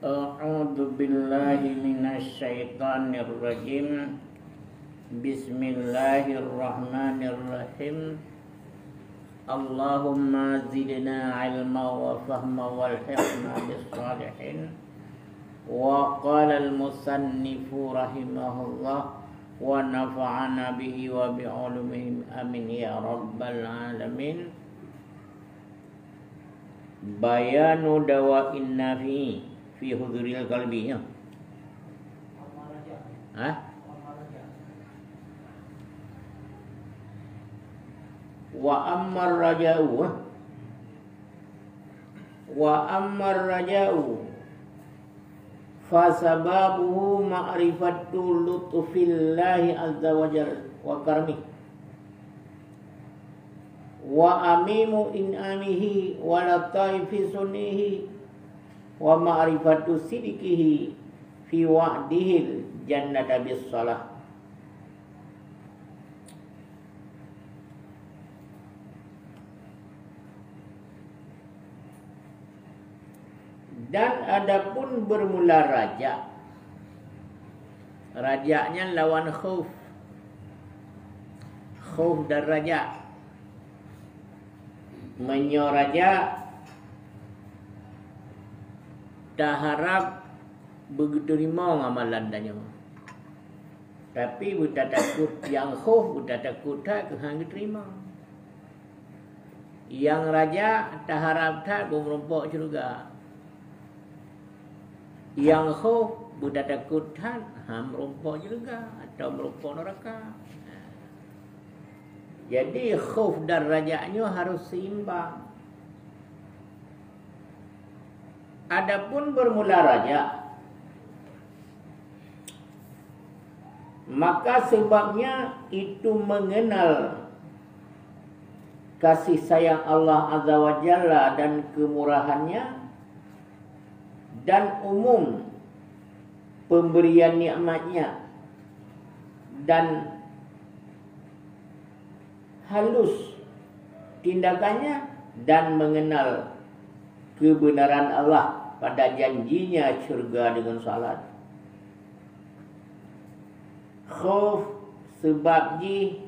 A'udzu billahi minasyaitonir rajim. Bismillahirrahmanirrahim. Allahumma zidna ilma wa fahma wal hikma bis salihin. Wa qala al musannifu rahimahullah wa nafa'ana bihi wa bi ulumihim amin ya rabbal alamin. Bayanu dawa'in nafi fi huduril qalbi ya. Wa ammar raja'u fa sababuhu ma'rifatu lutfillahi azza wa jalla wa karmi wa amimu in'amihi wa lataifi sunnihi wa ma'rifatu sidqihi fi wa'dihil jannata bis salah. Dan adapun bermula raja, rajanya lawan khauf, khauf dan raja. Menyoraja tak harap begitu rimau amalan danya. Tapi buta takut yang khauf, buta takut tak kehang diterima. Yang raja tak harap tak merompok syurga. Yang khauf buta takut tak merompok syurga atau merompok neraka. Jadi khauf dan raja'nya harus seimbang. Adapun bermula raja, maka sebabnya itu mengenal kasih sayang Allah Azza wa Jalla dan kemurahannya dan umum pemberian nikmatnya dan halus tindakannya dan mengenal kebenaran Allah pada janjinya syurga dengan salat. Khauf sebab ji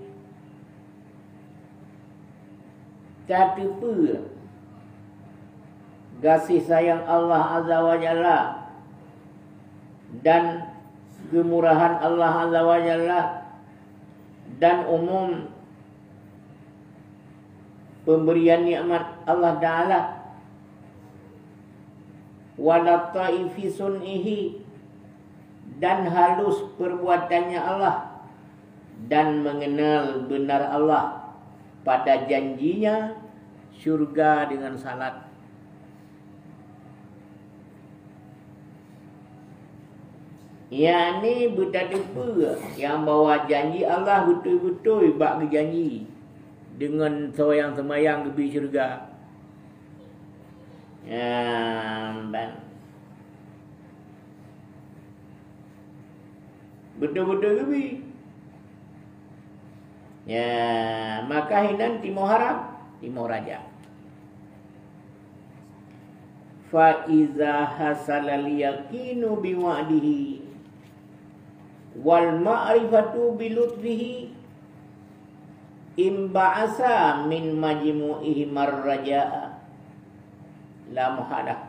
tatipu kasih sayang Allah Azza wa Jalla dan kemurahan Allah Azza wa Jalla dan umum pemberian nikmat Allah Ta'ala walataifi sun'ihi dan halus perbuatannya Allah dan mengenal benar Allah pada janjinya syurga dengan salat. Yani buta tipu yang bawa janji Allah betul-betul bak janji dengan semayang kebi syurga. Betul-betul kebi. Ya, maka hinan timo harap, timo raja. Fa iza hasalal yaqinu biwa'dihi wal ma'rifatu bilutfihi imba'asa min majmu'ihi marraja'a la muhadah.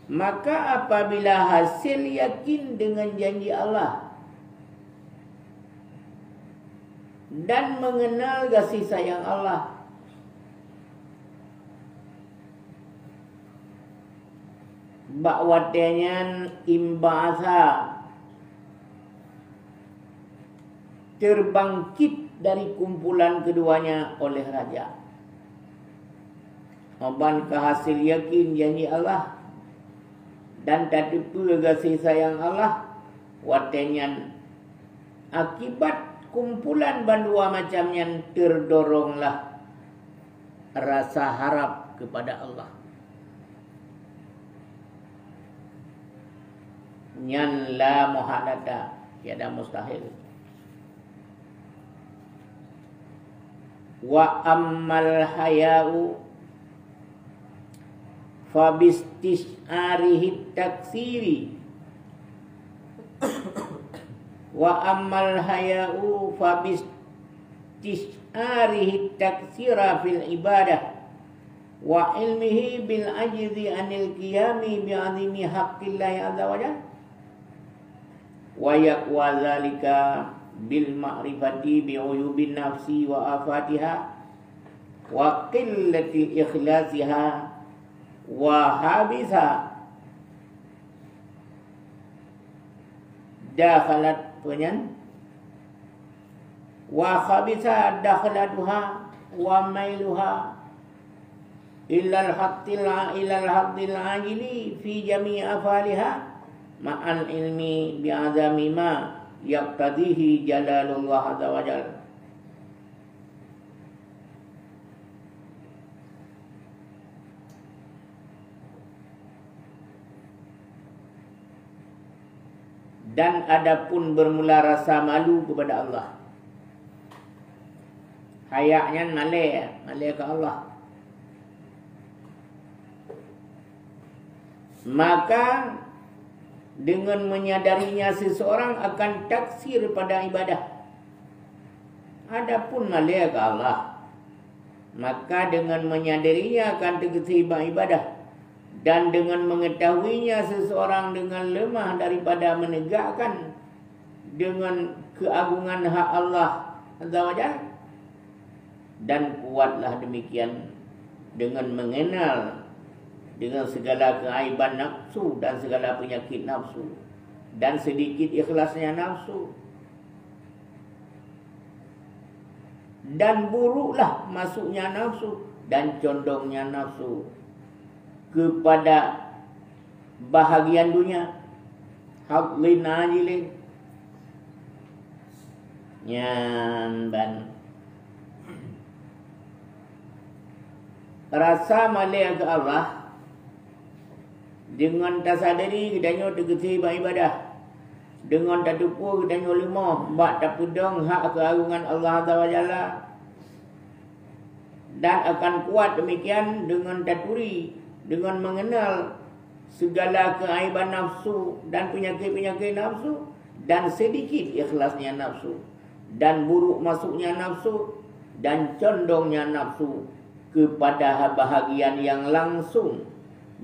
Maka apabila hasil yakin dengan janji Allah dan mengenal kasih sayang Allah, bakwatenya imba'asa terbangkit dari kumpulan keduanya oleh raja. Oban kehasil yakin janji Allah dan tatipu kasih sayang Allah, watenyan akibat kumpulan bandua macamnya terdoronglah rasa harap kepada Allah. Nyan la muhadata, tiada mustahil. Wa ammal haya'u fabistis'arihi taksiri wa ammal haya'u fabistis'arihi taksira fil ibadah wa ilmihi bil ajzi anil qiyami bi azimi haqqillahi azza wa jalla wa yaqwa zalika bil ma'rifati bi uyubin nafsi wa afatiha wa qillati ikhlasiha wa habisa dakhalat punyan wa khabisa dakhalatuha wa mailuha illa al-haqqil ajili fi jami' afaliha ma'al ilmi bi'azami ma yaqtadihi jalalullah azza wa jalla. Dan adapun bermula rasa malu kepada Allah, hayaknya malai ke Allah, maka dengan menyadarinya seseorang akan taksir pada ibadah. Adapun malai ke Allah, maka dengan menyadarinya akan taksir ibadah. Dan dengan mengetahuinya seseorang dengan lemah daripada menegakkan dengan keagungan hak Allah Azza wa Jalla. Dan kuatlah demikian dengan mengenal dengan segala keaiban nafsu dan segala penyakit nafsu dan sedikit ikhlasnya nafsu. Dan buruklah masuknya nafsu dan condongnya nafsu kepada bahagian dunia, hadlin ajilin, nyanban. Rasa malai ke Allah dengan tak sadari kedanyo tegesi ibadah, dengan tak tupu kedanyo lemah bak tak pedang hak keagungan Allah Azza wa Jalla, dan akan kuat demikian dengan taturi, dengan mengenal segala keaiban nafsu dan penyakit-penyakit nafsu dan sedikit ikhlasnya nafsu dan buruk masuknya nafsu dan condongnya nafsu kepada bahagian yang langsung.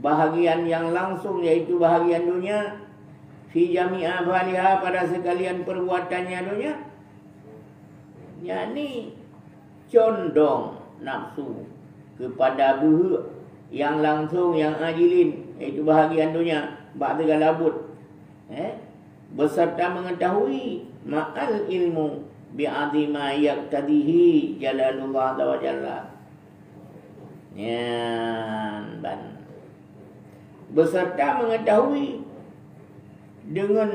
Bahagian yang langsung yaitu bahagian dunia, fi jami'a faliha, pada sekalian perbuatannya dunia, yakni condong nafsu kepada buhuk yang langsung, yang ajilin, iaitu bahagian dunia, ba'da galabut, beserta mengetahui ma'al ilmu bi'azima yaqtadihi jalalullah azza wa jalla. Beserta mengetahui dengan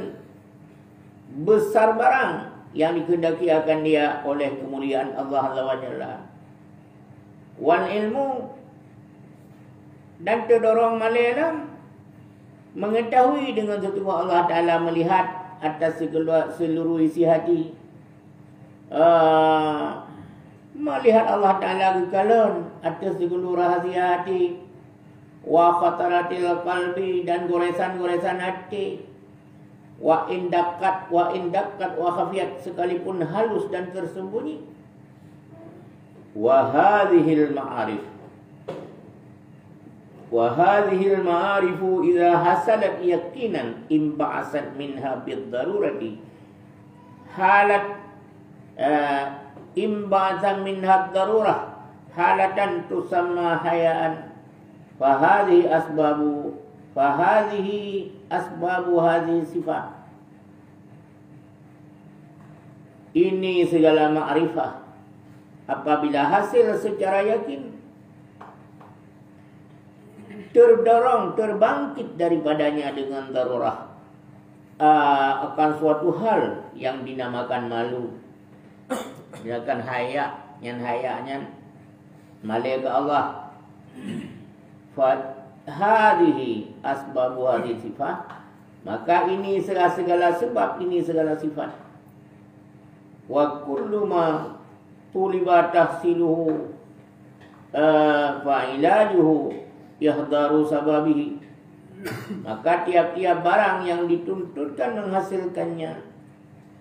besar barang yang dikehendaki akan dia oleh kemuliaan Allah azza wa jalla. Wal ilmu, dan terdorong malailah mengetahui dengan sesungguhnya Allah Ta'ala melihat atas seluruh isi hati, melihat Allah Ta'ala kekalan atas seluruh rahasia hati, wa khataratil qalbi, dan goresan-goresan hati, wa indakat wa khafiyat, sekalipun halus dan tersembunyi. Wa hadhil ma'arif, wa hadhil ma'arifu idza hasalat yaqinan imba'asat minha bid-darurati halat imba'asan minha ad-darurah halatan tusamma hayaan fa hadhihi asbabu hadhihi sifat. Ini segala ma'rifah apabila hasil secara yakin, terdorong, terbangkit daripadanya dengan darurah akan suatu hal yang dinamakan malu, dinamakan haya, yang hayanya malai ke Allah. Fa hadhihi asbabu hadhihi sifat, maka ini segala sebab, ini segala sifat. Wa kullu ma tuliba tahsiluhu fa'ilajuhu yahdaru sababihi. Maka tiap-tiap barang yang dituntutkan menghasilkannya,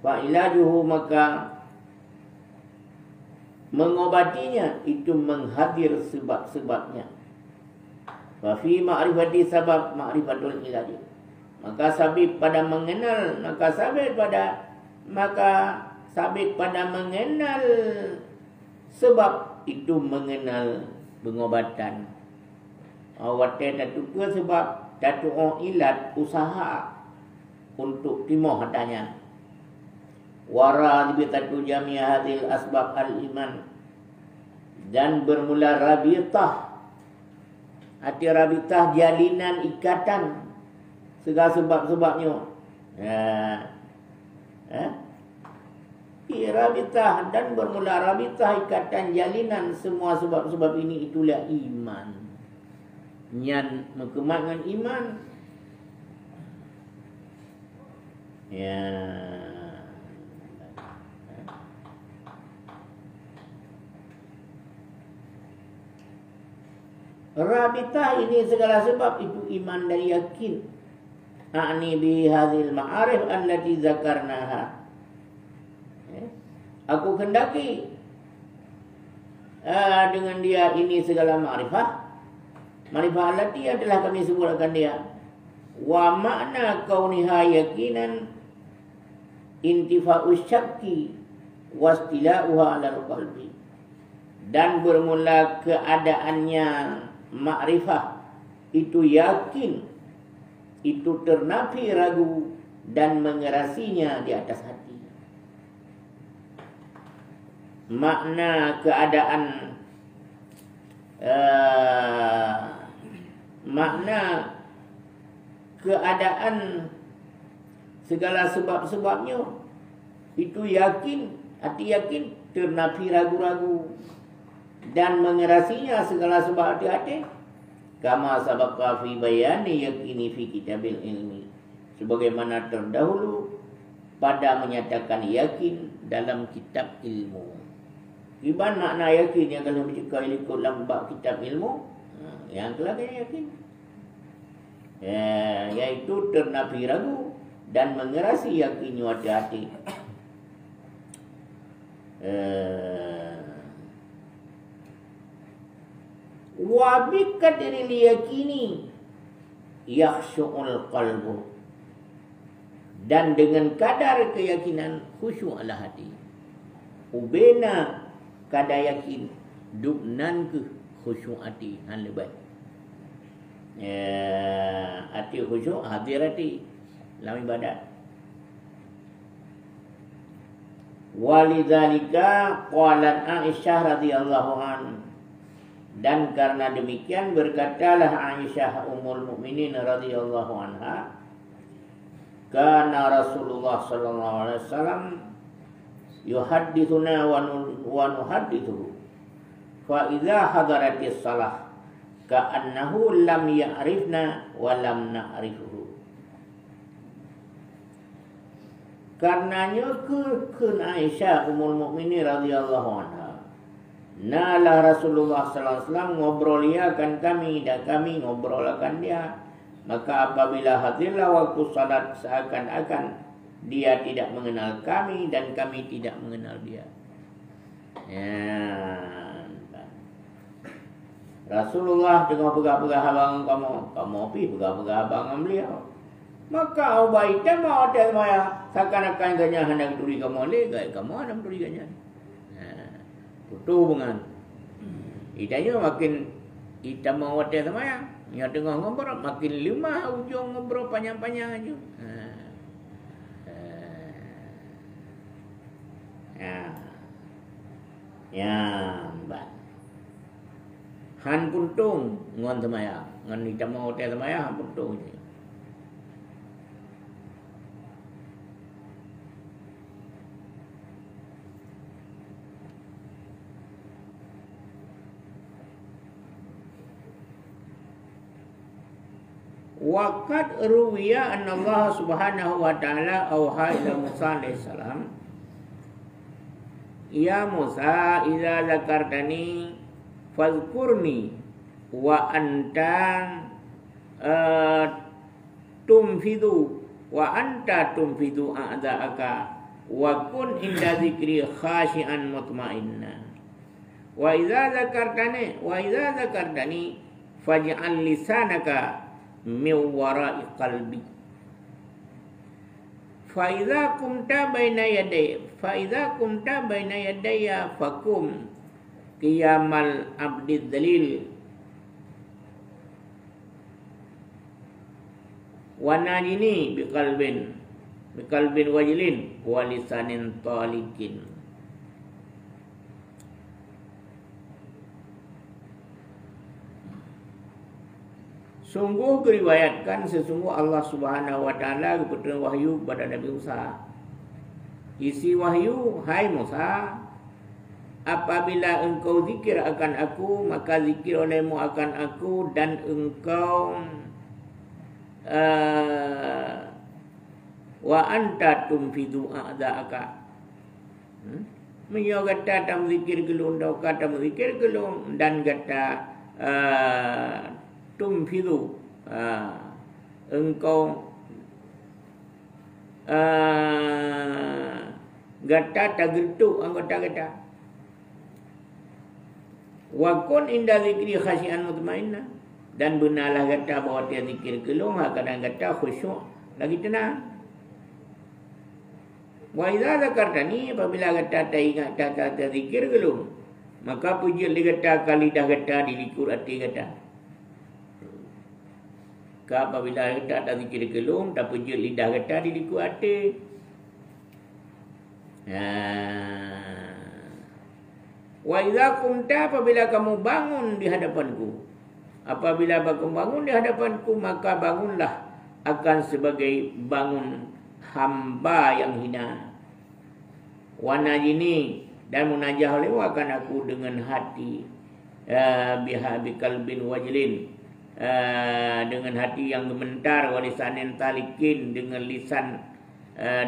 fa'ilajuhu, maka mengobatinya itu menghadir sebab-sebabnya. Wa fi ma'rifati sabab ma'rifatul ilaji. Maka sabit pada mengenal, maka sabit pada mengenal sebab itu mengenal pengobatan. Awate datu ke sebab datu ilat usaha untuk timoh hadanya. Wara dibitatu jami'a hadil asbab al-iman. Dan bermula rabitah. Arti rabitah jalinan ikatan segala sebab-sebabnya. Rabitah dan bermula rabitah ikatan jalinan semua sebab-sebab ini itulah iman. Nyan mengematkan iman. Rabitah ini segala sebab itu iman dan yakin. A'ni bi hadhil ma'arif allati zakarnaha. Aku kendaki dengan dia ini segala ma'rifah. Ma'rifah allati adalah kami sebutkan dia. Wa makna kauniha yakinan intifa'us syakki wastila'uha 'alal qalbi. Dan bermula keadaannya ma'rifah itu yakin, itu ternafi ragu dan mengerasinya di atas hati. Makna keadaan segala sebab-sebabnya itu yakin, hati yakin, ternafi ragu-ragu dan mengerasinya segala sebab hati-hati. Kama sabaqa fi bayani yakini fi kitabil ilmi. Sebagaimana terdahulu pada menyatakan yakin dalam kitab ilmu. Iban makna yakin yang kalau bercakap ikut dalam kitab ilmu, yang kelakanya yakin. Yaitu ternafi ragu dan mengerasi yakinnya hati-hati. Wa bi qadri yakini yakhshu'ul qalbu. Dan dengan kadar keyakinan khusyuklah hati. Ubena kadar yakin duknan ke khusyuk hati han lebih. Hati khusyuk hadir hati dalam ibadat. Walidzalika qalat Aisyah radhiyallahu anha. Dan karena demikian berkatalah Aisyah ummul mukminin radhiyallahu anha, kana Rasulullah sallallahu alaihi wasallam yuhaddithuna wa nuhaddithu fa idza hadaratis salah ka'annahu lam ya'rifna wa lam na'rifuhu. Karenanya ke Aisyah ummul mukminin radhiyallahu anha, nalah Rasulullah sallallahu alaihi wasallam ngobroliakan kami dan kami ngobrolakan dia. Maka apabila hadirlah waktu salat seakan-akan dia tidak mengenal kami dan kami tidak mengenal dia. Rasulullah tengah pegang-pegang abang kamu pergi pegang-pegang abang beliau. Maka Ubaidah mau ada maya seakan-akan ganya hendak turi kamu le, gaya kamu hendak turi ganya. Putus hubungan. Idanya makin kita mau ada sama ya. Yang tengah ngobrol makin lima ujung ngobrol panjang-panjang aja. Mbak. Han puntung ngon sama ya. Ngon kita mau ada sama ya han puntung je. Waqad ruwiya anna Allah subhanahu wa ta'ala awha ila Musa alaihi salam, ya Musa idza zakartani fadhkurni wa anta tumfidu wa anta tumfidu a'da'aka wa kun inda zikri khashi'an mutma'inna wa idza zakartani faj'al lisanaka min wara'i qalbi fa idza kumta baina yadayya fakum qiyamal abdi dhalil wa najini biqalbin wajilin wa lisanin talikin. Sungguh diriwayatkan sesungguh Allah Subhanahu wa taala berturun wahyu kepada Nabi Musa. Isi wahyu, hai Musa, apabila engkau zikir akan aku, maka zikir olehmu akan aku, dan engkau wa anta tumfidu a'da'aka. Menyo kata tam zikir gelung, dau kata zikir gelung, dan kata tumfidu engkau gata tagertu anggota gata. Wa kun inda zikri khasyian mutmainnah, dan benarlah kata bahawa dia zikir gelung, kadang kata khusyuk lagi tenang. Wa idza zakartani, apabila kata tak ingat kata zikir gelung, maka puji li kata kali dah kata dilikur hati kata. Apabila kata tak zikir gelung, tak puji lidah kata dilikur hati. Wa idza kumta, apabila kamu bangun di hadapanku, apabila kamu bangun di hadapanku, maka bangunlah akan sebagai bangun hamba yang hina. Wa najini, dan munajah olehmu akan aku dengan hati bi qalbin wajlin, dengan hati yang gemetar, wa lisanin talikin, dengan lisan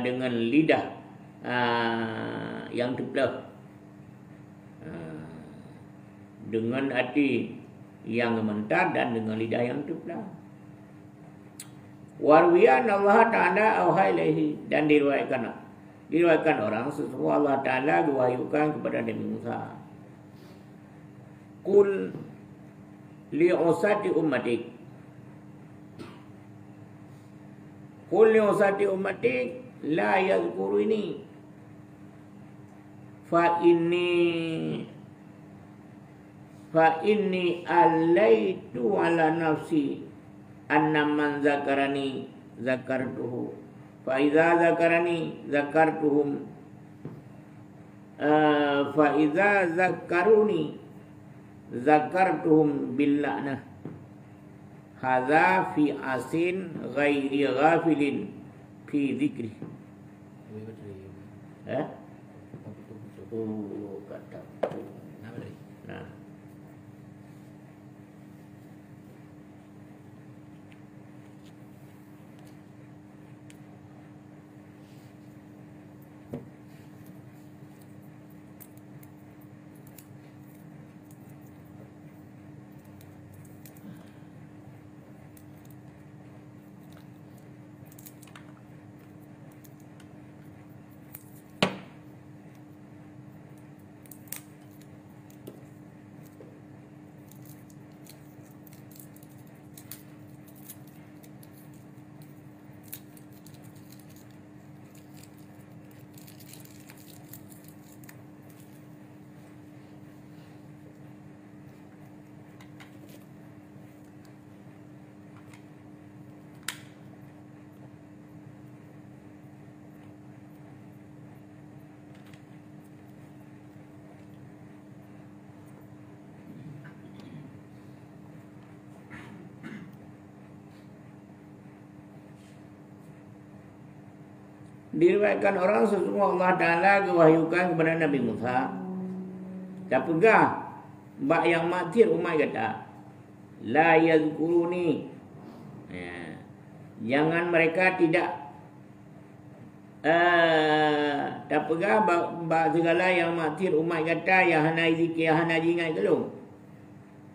dengan lidah yang tebelah, dengan hati yang gemetar dan dengan lidah yang tebelah. Warwiyan Allah Ta'ala auha ilaihi, dan diriwayatkan orang sesungguhnya Allah Ta'ala diwahyukan kepada Nabi Musa. Qul li'usati ummatik, qul li'usati ummatik la yadhkuruni fa inni alaitu ala nafsi anna man zakarani zakartuhu fa idza zakarani zakartuhum fa idza zakaruni zakartuhum bil la'nah. Hadza fi asin ghairi ghafilin fi dzikri. Kata. Nah. Diriwayatkan orang sesungguhnya Allah Ta'ala diwahyukan kepada Nabi Musa. Tak pegah bak yang matir umat kata la yazkuruni, jangan mereka tidak tak pegah bak segala yang matir umat kata yang hana zikir hana ingat gelung.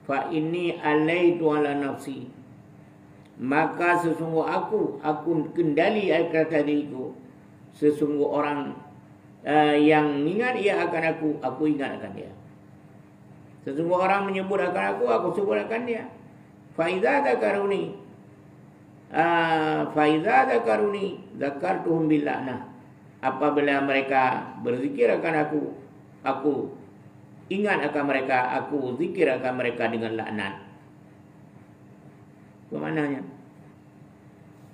fa inni alaitu ala nafsi, maka sesungguh aku kendali akan diriku. Sesungguh orang yang ingat ia akan aku ingat akan dia. Sesungguh orang menyebut akan aku sebut akan dia. Fa idza dzakaruni dzakartuhum bil la'nah. Apabila mereka berzikir akan aku ingat akan mereka, aku zikir akan mereka dengan laknat. Kemananya?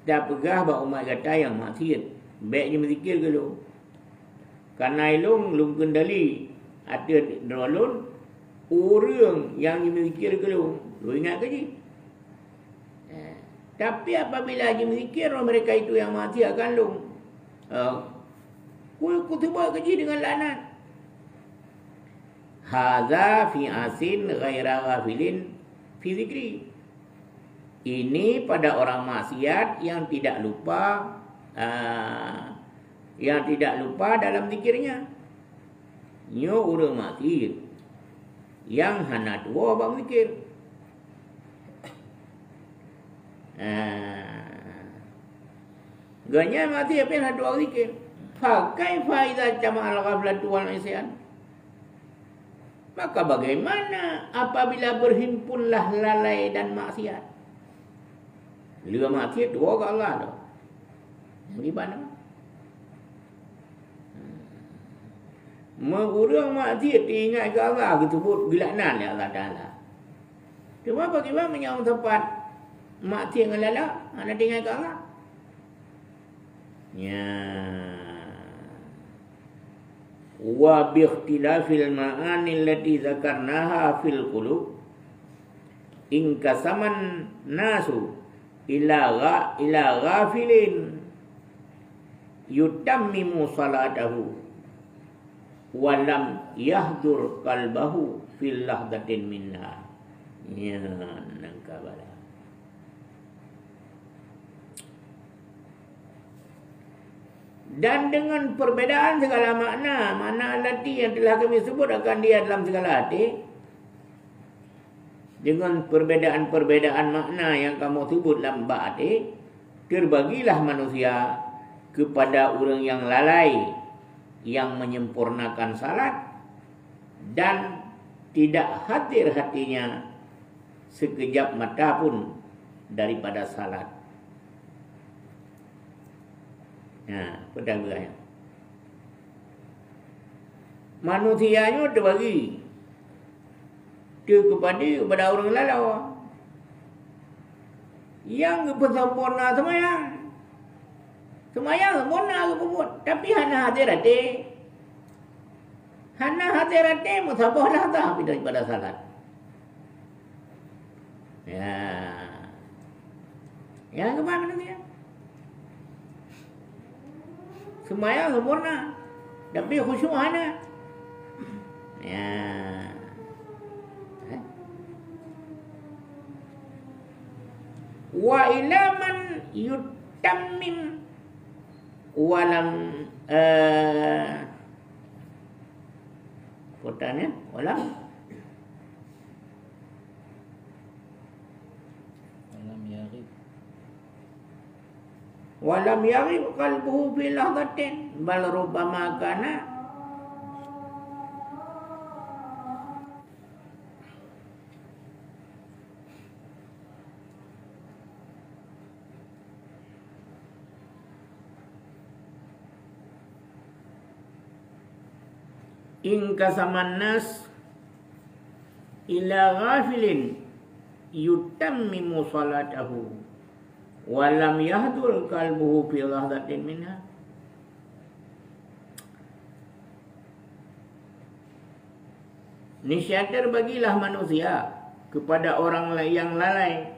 Dah pegah ba umat kata yang maksiat. Baiknya berzikir ke lu. Karena lung kendali ada drolun orang yang berzikir ke lu. Lu ingat ke je? Tapi apabila je berzikir mereka itu yang maksiat kan lu. Ku buat kerja dengan laknat. Hadza fi asin ghaira ghafilin fi zikri. Ini pada orang maksiat yang tidak lupa dalam zikirnya. Nyo orang maksiat yang hana tua bang zikir. Ganya mati apa yang hana tua zikir. Fakai faida jama'al ghaflatu wal isyan. Maka bagaimana apabila berhimpunlah lalai dan maksiat? Bila maksiat dua ke Allah tu. Gimana? Mengurang maksiat diingat ke Allah disebut bilaknan ya Allah Ta'ala. Cuma bagaimana menyambung tempat maksiat dengan lalai? Anda ingat ke Allah? Ya. Wa bi ikhtilafil ma'ani allati dzakarnaha fil qulub in kasaman nasu ila ghafilin yutammimu salatahu wa lam yahdur qalbahu fil lahdatin minha. Ya nangkabala. Dan dengan perbedaan segala makna hati yang telah kami sebut akan dia dalam segala hati. Dengan perbedaan makna yang kamu sebut dalam hati, terbagilah manusia kepada orang yang lalai, yang menyempurnakan salat, dan tidak hadir hatinya sekejap mata pun daripada salat. Nah, pedang beraya. Manusianya terbagi kepada orang lalau yang bersempurna semayang sempurna kebubut, tapi hana hadir hati musabahlah tapi daripada salat. Ya kemana manusia? Semayang sempurna, tapi khusyuk hana. Ya. Wa ilaman yutammim walam kotanya walam yarib qalbuhu fi lahdatin bal rubbama kana in kasaman nas ila ghafilin yutammimu salatahu walam yahdul qalbuhu fi lahdatin minha. Niscaya terbagilah manusia kepada orang yang lalai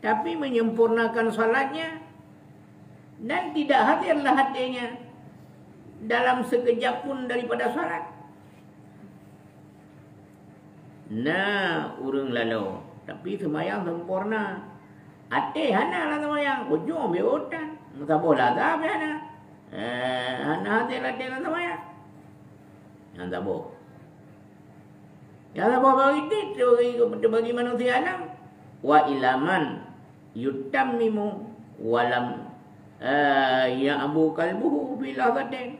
tapi menyempurnakan salatnya dan tidak hadirlah hatinya dalam sekejap pun daripada salat. Nah, urang lalau tapi semayang sempurna. Ate hana lah semayang, ujung beotan, musabah lah tak hana. Hana hati lah semayang. Yang sabuk. Ya Allah bagi bagi manusia alam wa ilaman yutammimu walam ya'bu qalbuhu bil abadan.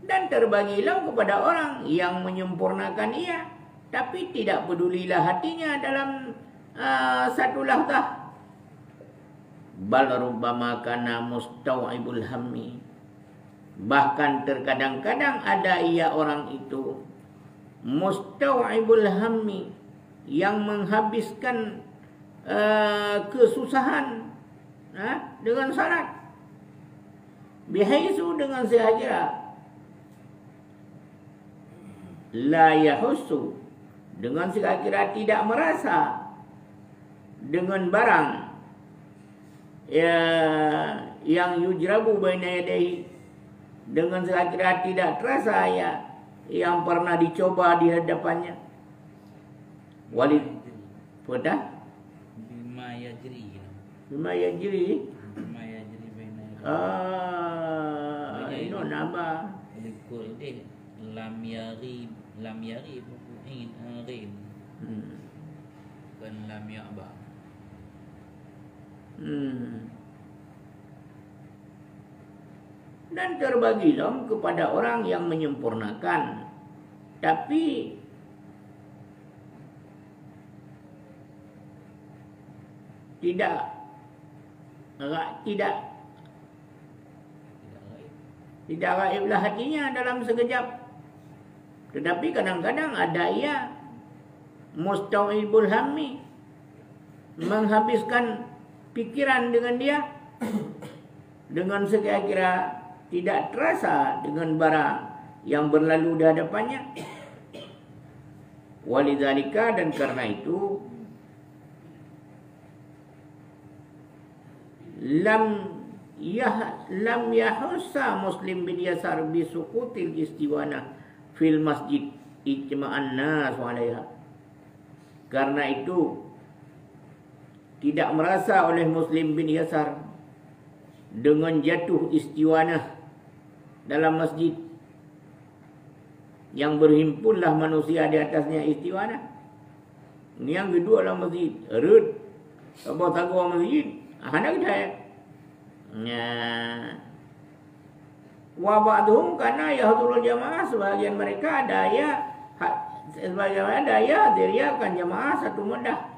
Dan terbagilah kepada orang yang menyempurnakan ia, tapi tidak pedulilah hatinya dalam satu lahzah. Bal rubbama kana mustaw'ibul hammi. Bahkan terkadang-kadang ada ia orang itu mustaw'ibul hammi, yang menghabiskan kesusahan dengan syarat, bihaisu dengan sehaja, la yahussu dengan sekira tidak merasa dengan barang yang yujrabu baina yadayhi, dengan sekira tidak terasa yang pernah dicoba di hadapannya. Walid pada bima yajri baina ini nama likur ini lam yari bukuin rim kan lam ya'ba. Dan terbagilah kepada orang yang menyempurnakan, tapi tidak gaiblah hatinya dalam sekejap. Tetapi kadang-kadang ada ia mustaw'ibul hammi, menghabiskan pikiran dengan dia dengan sekira-kira tidak terasa dengan barang yang berlalu di hadapannya. Walidzalika, dan karena itu lam yahussa muslim bin yasar bisukutil istiwana fil masjid ijma'an nas alaiha. Karena itu tidak merasa oleh Muslim bin Yasar dengan jatuh istiwana dalam masjid, yang berhimpunlah manusia di atasnya istiwana. Yang kedua dalam masjid rud apa takwa masjid hendak saya wa ba'dhum kana yahdurul jamaah, sebagian mereka sebagian daya diriakan jamaah satu mudah.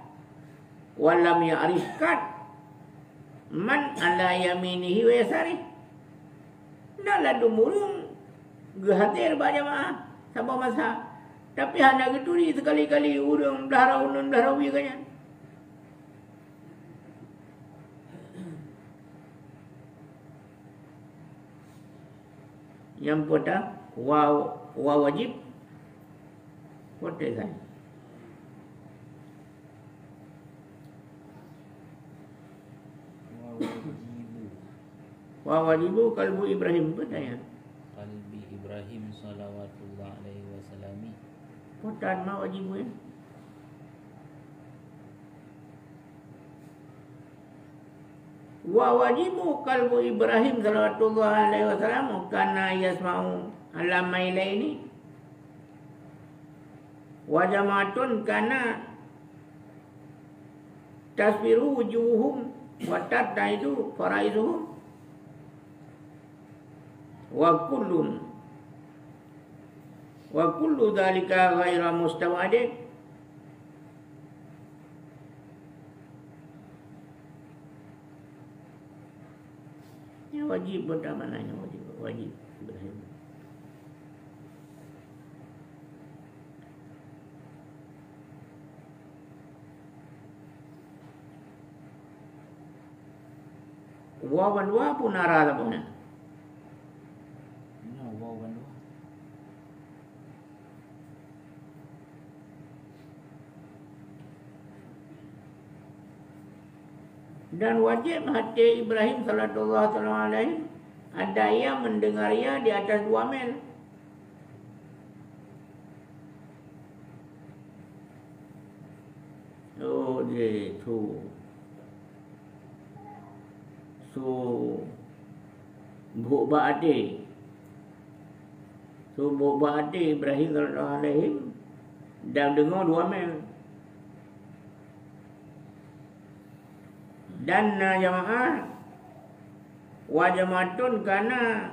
Walam ya'rifkan man ala yaminihi wa yasari. Nala dumurung gehatir ba jamaah sama masa. Tapi hanya gitu ni sekali-kali urang dahara kanya. Yang pertama wa wajib. What is that? Wa wajibu kalbu Ibrahim betanya. Qalbi Ibrahim salawatullah alaihi wasallam. Potan ma wajibu ya. Wa wajibu kalbu Ibrahim salawatullah alaihi wasallam kana yasma'u alamaila ini. Wa jama'atun kana tasbiru wujuhum wa tadaidu faraizuhum wa kullu dhalika ghaira mustawadin. Ya wajib pertama nanya wajib Ibrahim. Wa pun arah apa ni? Dan wajib hati Ibrahim sallallahu alaihi ada yang mendengarnya di atas 2 mil. Oh dia tu. So buk ba ade. So Subuh Ba'ati Ibrahim sallallahu alaihi dan dengar 2 mil. Dan jamaah wa jamaatun kana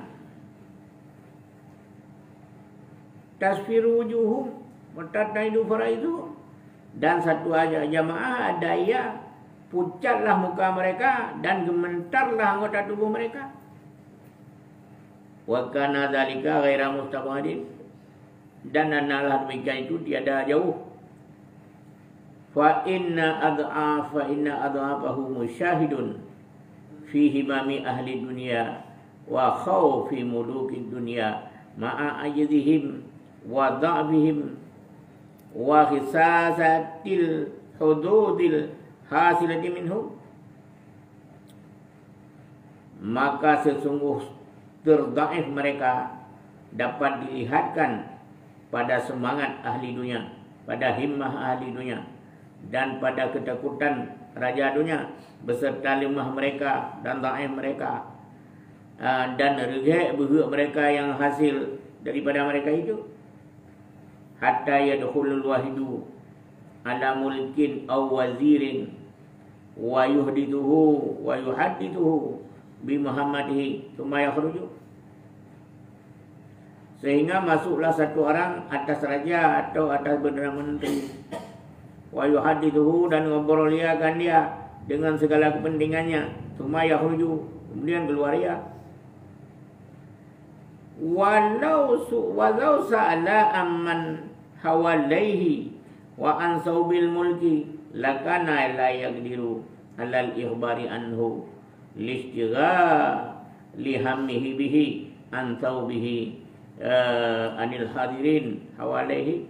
tasfiru wujuhum wa tataidu faraidu, dan satu aja jamaah ada ia pucatlah muka mereka dan gementarlah anggota tubuh mereka. Wa kana dzalika ghaira mustaqadin, dan analah demikian itu tiada jauh. Fa inna adhaafahu musyahidun fi himami ahli dunia wa khawfi muluki dunia ma'a ajdihim wa dha'bihim wa khisasatil hududil hasilati minhu. Maka sesungguh terdaif mereka dapat dilihatkan pada semangat ahli dunia, pada himmah ahli dunia, dan pada ketakutan raja dunia beserta lemah mereka dan dhaif mereka, dan regek berhak mereka yang hasil daripada mereka itu. Hatta yadkhulul wahidu ala mulkin aw wazirin wa yuhdithuhu wa yuhaddithuhu bi Muhammadihi thumma yakhruju, sehingga masuklah satu orang atas raja atau atas perdana menteri, wa yuhaddithuhu, dan ngobroliakan dia dengan segala kepentingannya, thumma yakhruju, kemudian keluar dia. Walau sa'ala amman hawalaihi wa an saubil mulki lakana la yaqdiru alal ikhbari anhu lishtigha lihammihi bihi an saubihi anil hadirin hawalaihi.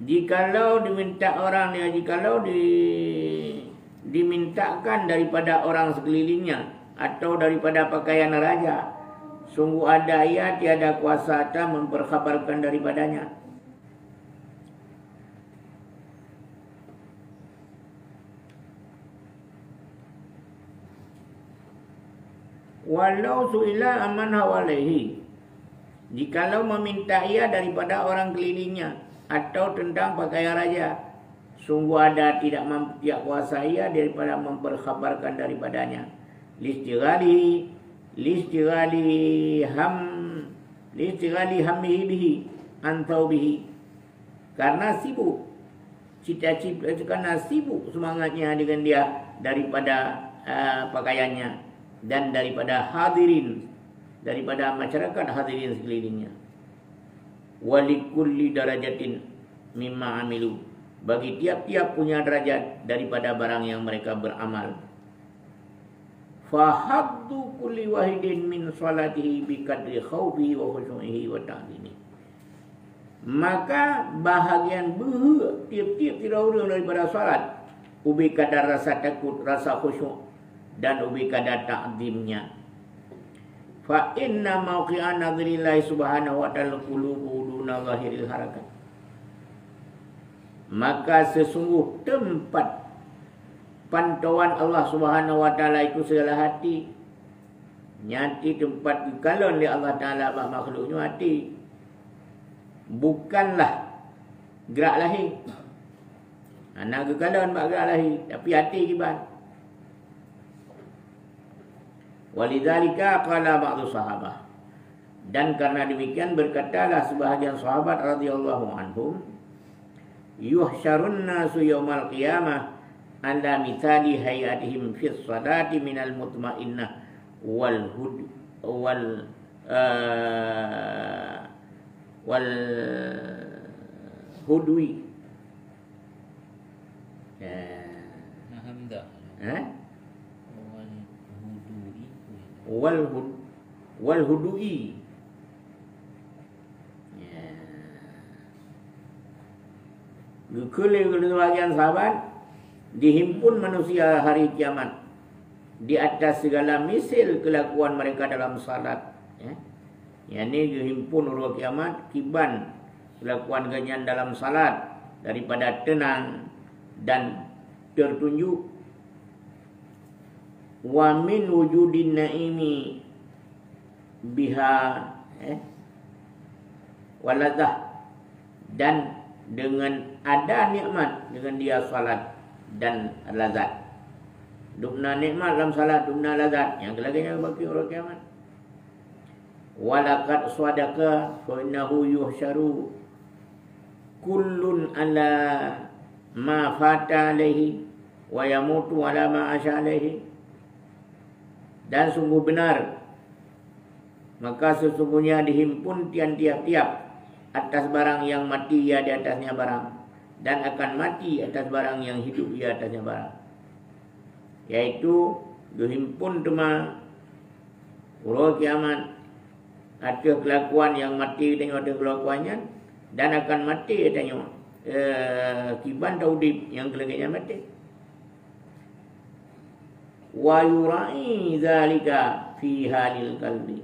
Jikalau diminta orang dia, jikalau dimintakan daripada orang sekelilingnya atau daripada pakaian raja, sungguh ada ia tiada kuasa memperkhabarkan daripadanya. Walau su'ila aman hawalaihi, jikalau meminta ia daripada orang kelilingnya atau tentang pakaian raja, sungguh ada tidak kuasa ia daripada memperkhabarkan daripadanya. Listighali hammihi bihi an thawbihi, karena sibuk cita-cita, karena sibuk semangatnya dengan dia daripada pakaiannya dan daripada hadirin, daripada masyarakat hadirin sekelilingnya. Walikulli darajatin mimma amilu, bagi tiap-tiap punya derajat daripada barang yang mereka beramal. Fahaddu kulli wahidin min salatihi biqadri khawfihi wa khushu'ihi wa ta'zimi, maka bahagian tiap-tiap orang daripada salat ubi kadar rasa takut, rasa khusyuk, dan ubi kadar ta'zimnya. Fa inna mawqi'an nadhrillahi subhanahu wa ta'ala qulubu duna zahiril harakat, maka sesungguh tempat pantauan Allah Subhanahu wa taala itu segala hati. Nyati tempat dikalon oleh Allah Taala bak makhluknya hati, bukanlah gerak lahir. Anak gekalon bak gerak lahir, tapi hati kiban. Walidzalika qala ba'du sahabah, dan karena demikian berkatalah sebahagian sahabat radhiyallahu anhum, yuhsyarun nasu yaumal qiyamah ala mithali hayatihim fi salati minal mutmainnah wal hudwi. Wal hudui. Gekele bagian sahabat dihimpun manusia hari kiamat di atas segala misil kelakuan mereka dalam salat. Yang ini dihimpun urut kiamat kiban kelakuan ganyan dalam salat daripada tenang dan tertunjuk. Wa min wujudin naimi biha waladzah, dan dengan ada nikmat dengan dia salat dan lazat. Dubna nikmat dalam salat, dubna lazat, yang kelaganya bagi orang kiamat. Walaqad sadaqa fa innahu yuhsyaru kullun ala ma fata alaihi wa yamutu ala ma asya alaihi. Dan sungguh benar, maka sesungguhnya dihimpun tiap-tiap atas barang yang mati ia di atasnya barang, dan akan mati atas barang yang hidup ia atasnya barang. Yaitu dihimpun tema urut kiamat ada kelakuan yang mati tengok ada kelakuannya, dan akan mati tengok kiban taudib yang kelaganya mati. Wa yurai zalika fi halil qalbi,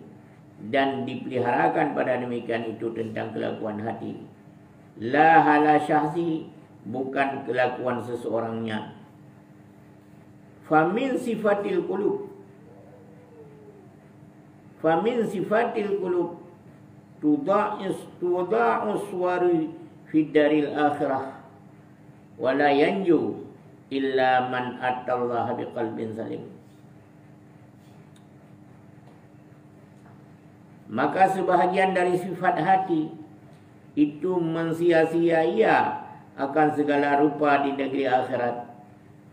dan dipeliharakan pada demikian itu tentang kelakuan hati. La hala syahsi, bukan kelakuan seseorangnya. Famin sifatil qulub, famin sifatil qulub tuda'us suwari fid daril akhirah wa la yanju illa man atallaha biqalbin salim. Maka sebahagian dari sifat hati itu mensia-sia ia akan segala rupa di negeri akhirat,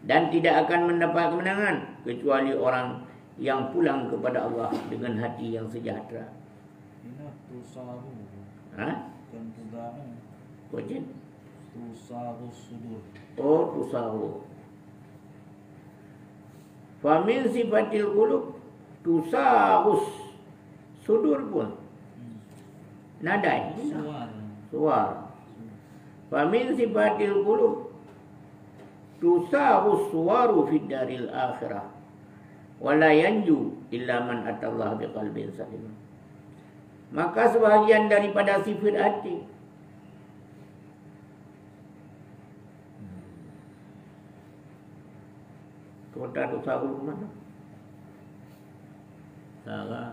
dan tidak akan mendapat kemenangan kecuali orang yang pulang kepada Allah dengan hati yang sejahtera. Ini tusaru. Bukan tudaru. Kocin? Tusaru sudur. Oh, tusaru. Famin sifatil qulub tusarus sudur pun. Nadai. Suar. Famin sifatil qulub tusarus suwaru fid daril akhirah wala yanju illa man atallaha biqalbin salim. Maka sebahagian daripada sifat hati kota tusarus mana? Salah.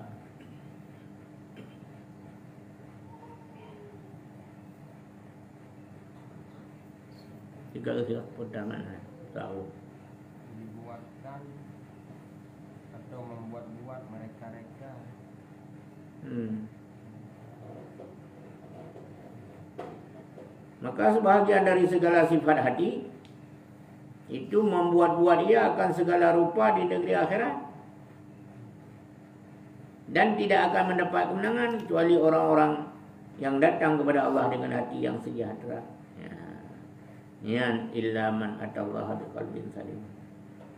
Tiga silap pedangan tahu. Dibuatkan atau membuat-buat mereka-reka. Maka sebahagian dari segala sifat hati itu membuat-buat ia akan segala rupa di negeri akhirat, dan tidak akan mendapat kemenangan kecuali orang-orang yang datang kepada Allah dengan hati yang sejahtera. Yan illa man atallaha biqalbin salim.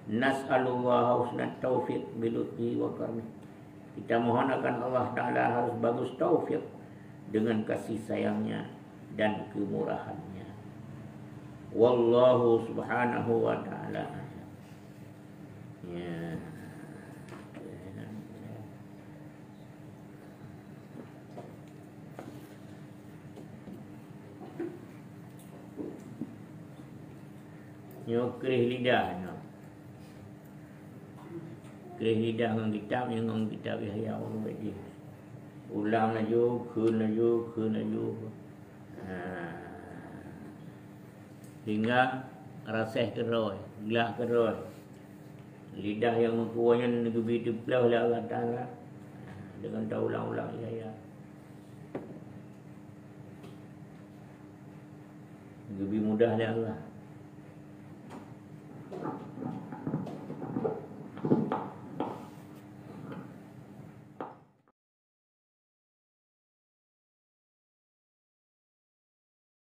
Nas'alullaha husnat taufiq bilutfi wa karmih. Kita mohon akan Allah Ta'ala harus bagus taufik dengan kasih sayangnya dan kemurahannya. Wallahu subhanahu wa ta'ala. Ya. Nyukrih lidah, kerih lidah dengan kitab, dengan kitab Yahya Ulumuddin. Ulang laju, kun laju. Hingga rasih terus, gelak terus. Lidah yang mempunyai negeri dibelah oleh Allah Ta'ala dengan ulang-ulang Yahya. Lebih mudah oleh Allah.